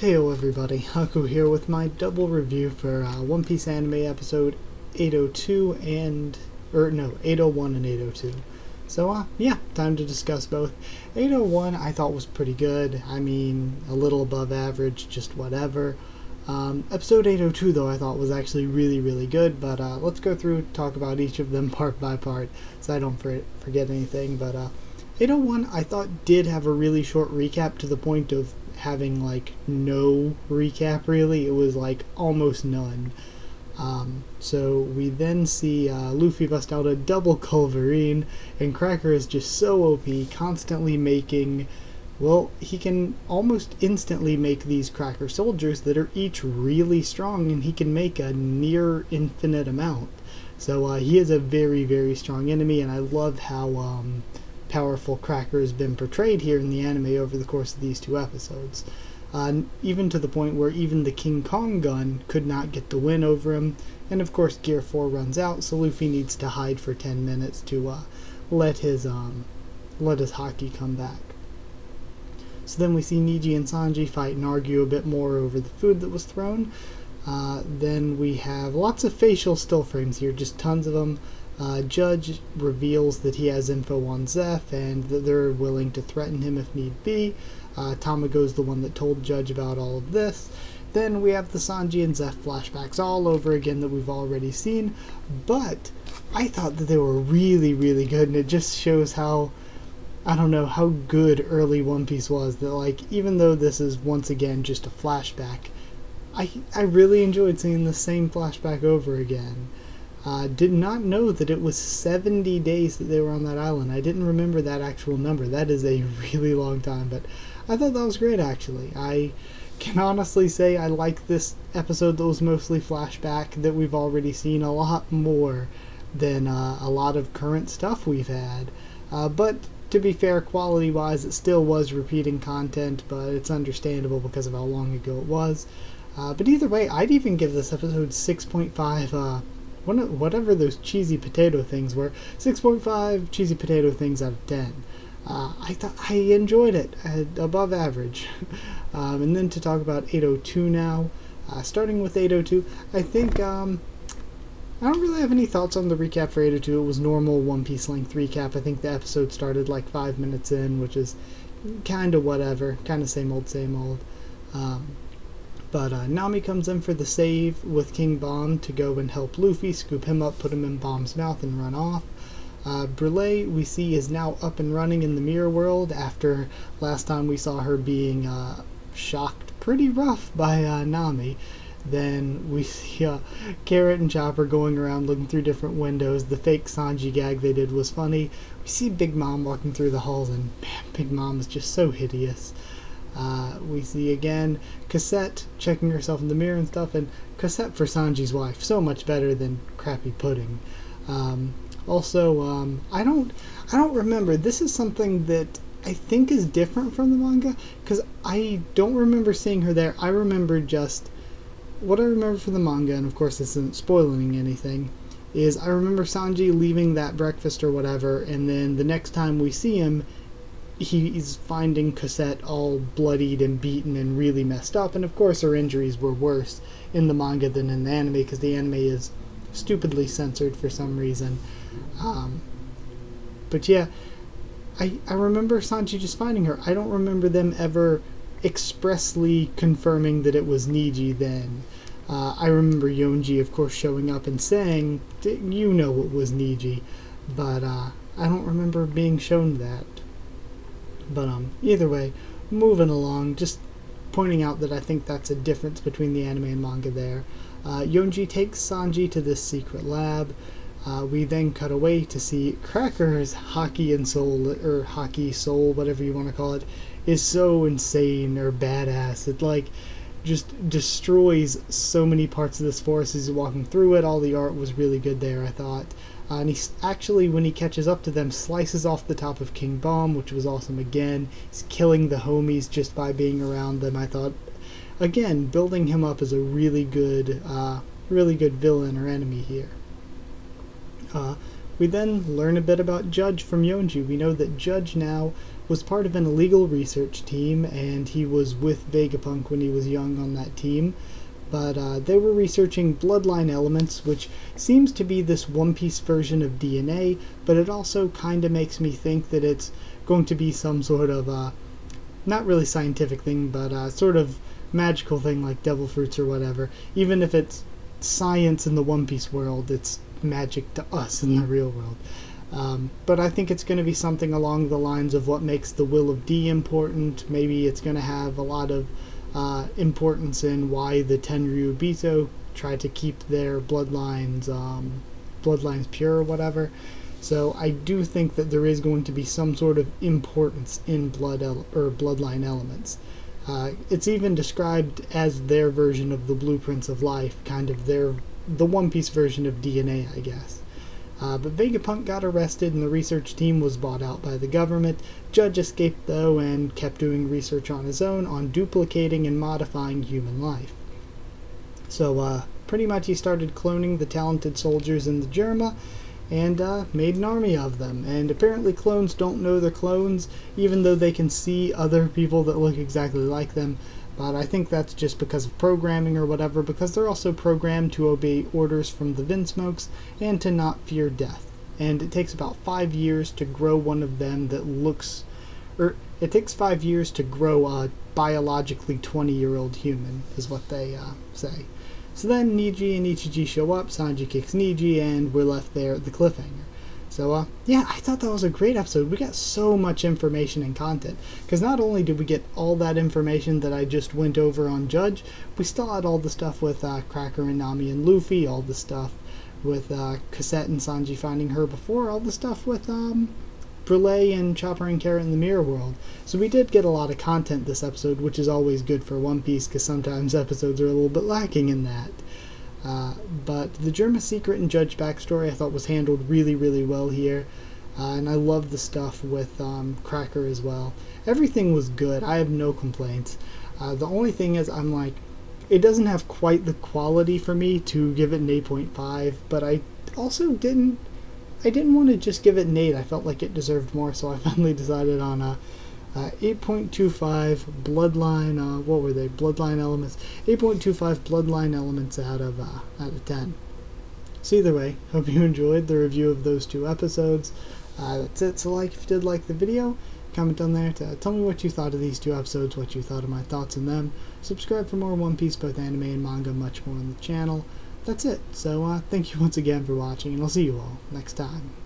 Heyo everybody, Haku here with my double review for One Piece anime episode 802 801 and 802. So yeah, time to discuss both. 801 I thought was pretty good. I mean, a little above average, just whatever. Episode 802 though I thought was actually really good, but let's go through, talk about each of them part by part so I don't forget anything. But 801 I thought did have a really short recap, to the point of having like no recap really. It was like almost none. So we then see Luffy bust out a double culverine, and Cracker is just so OP, constantly making, well, he can almost instantly make these Cracker soldiers that are each really strong, and he can make a near infinite amount. So he is a very strong enemy, and I love how powerful Cracker has been portrayed here in the anime over the course of these two episodes. Even to the point where even the King Kong gun could not get the win over him, and of course Gear 4 runs out, so Luffy needs to hide for 10 minutes to let his haki come back. So then we see Niji and Sanji fight and argue a bit more over the food that was thrown. Then we have lots of facial still frames here, just tons of them. Judge reveals that he has info on Zeph and that they're willing to threaten him if need be. Tamago's the one that told Judge about all of this. Then we have the Sanji and Zeph flashbacks all over again that we've already seen, but I thought that they were really good, and it just shows how, I don't know, how good early One Piece was, that like, even though this is once again just a flashback, I really enjoyed seeing the same flashback over again. Did not know that it was 70 days that they were on that island. I didn't remember that actual number. That is a really long time, but I thought that was great actually. I can honestly say I like this episode that was mostly flashback, that we've already seen a lot more than a lot of current stuff we've had. But to be fair, quality-wise, it still was repeating content, but it's understandable because of how long ago it was. But either way, I'd even give this episode 6.5, whatever those cheesy potato things were, 6.5 cheesy potato things out of 10. I thought I enjoyed it, above average. And then to talk about 802 now, starting with 802, I think I don't really have any thoughts on the recap for 802. It was normal One Piece length recap. I think the episode started like 5 minutes in, which is kind of whatever, kind of same old. But Nami comes in for the save with King Bomb to go and help Luffy, scoop him up, put him in Bomb's mouth, and run off. Brûlée, we see, is now up and running in the mirror world after last time we saw her being shocked pretty rough by Nami. Then we see Carrot and Chopper going around looking through different windows. The fake Sanji gag they did was funny. We see Big Mom walking through the halls, and man, Big Mom is just so hideous. We see again Cosette checking herself in the mirror and stuff, and Cosette for Sanji's wife, so much better than crappy pudding. Also, I don't remember. This is something that I think is different from the manga, because I don't remember seeing her there. I remember just what I remember from the manga, and of course this isn't spoiling anything, is I remember Sanji leaving that breakfast or whatever, and then the next time we see him, he's finding Cosette all bloodied and beaten and really messed up, and of course her injuries were worse in the manga than in the anime, because the anime is stupidly censored for some reason. But yeah, I remember Sanji just finding her. I don't remember them ever expressly confirming that it was Niji then. I remember Yonji, of course, showing up and saying, you know it was Niji, but I don't remember being shown that. But either way, moving along, just pointing out that I think that's a difference between the anime and manga there. Yonji takes Sanji to this secret lab. We then cut away to see Cracker's Haki and Soul, or Haki Soul, whatever you want to call it, is so insane or badass. It like just destroys so many parts of this forest as he's walking through it. All the art was really good there, I thought. And he actually, when he catches up to them, slices off the top of King Bomb, which was awesome again. He's killing the homies just by being around them. I thought, again, building him up as a really good villain or enemy here. We then learn a bit about Judge from Yonju. We know that Judge now was part of an illegal research team, and he was with Vegapunk when he was young on that team. But they were researching bloodline elements, which seems to be this One Piece version of DNA, but it also kind of makes me think that it's going to be some sort of, not really scientific thing, but sort of magical thing like devil fruits or whatever. Even if it's science in the One Piece world, it's magic to us in the real world. But I think it's going to be something along the lines of what makes the Will of D important. Maybe it's going to have a lot of importance in why the Tenryu Bito try to keep their bloodlines pure or whatever. So I do think that there is going to be some sort of importance in bloodline elements. It's even described as their version of the blueprints of life, kind of the One Piece version of DNA, I guess. But Vegapunk got arrested and the research team was bought out by the government. Judge escaped though and kept doing research on his own on duplicating and modifying human life. So pretty much he started cloning the talented soldiers in the Germa and made an army of them. And apparently clones don't know they're clones, even though they can see other people that look exactly like them. But I think that's just because of programming or whatever, because they're also programmed to obey orders from the Vinsmokes and to not fear death. And it takes about 5 years to grow one of them that looks... it takes 5 years to grow a biologically 20-year-old human, is what they say. So then Niji and Ichiji show up, Sanji kicks Niji, and we're left there at the cliffhanger. So, yeah, I thought that was a great episode. We got so much information and content. Because not only did we get all that information that I just went over on Judge, we still had all the stuff with Cracker and Nami and Luffy, all the stuff with Cosette and Sanji finding her before, all the stuff with Brûlé and Chopper and Carrot in the Mirror World. So we did get a lot of content this episode, which is always good for One Piece, because sometimes episodes are a little bit lacking in that. But the Germa secret and Judge backstory I thought was handled really, really well here. And I love the stuff with Cracker as well. Everything was good. I have no complaints. The only thing is I'm like, it doesn't have quite the quality for me to give it an 8.5, but I also didn't want to just give it an 8. I felt like it deserved more, so I finally decided on 8.25 bloodline, what were they? Bloodline elements. 8.25 bloodline elements out of 10. So either way, hope you enjoyed the review of those two episodes. That's it. So if you did like the video, comment down there to tell me what you thought of these two episodes, what you thought of my thoughts on them. Subscribe for more One Piece, both anime and manga, much more on the channel. That's it. So thank you once again for watching, and I'll see you all next time.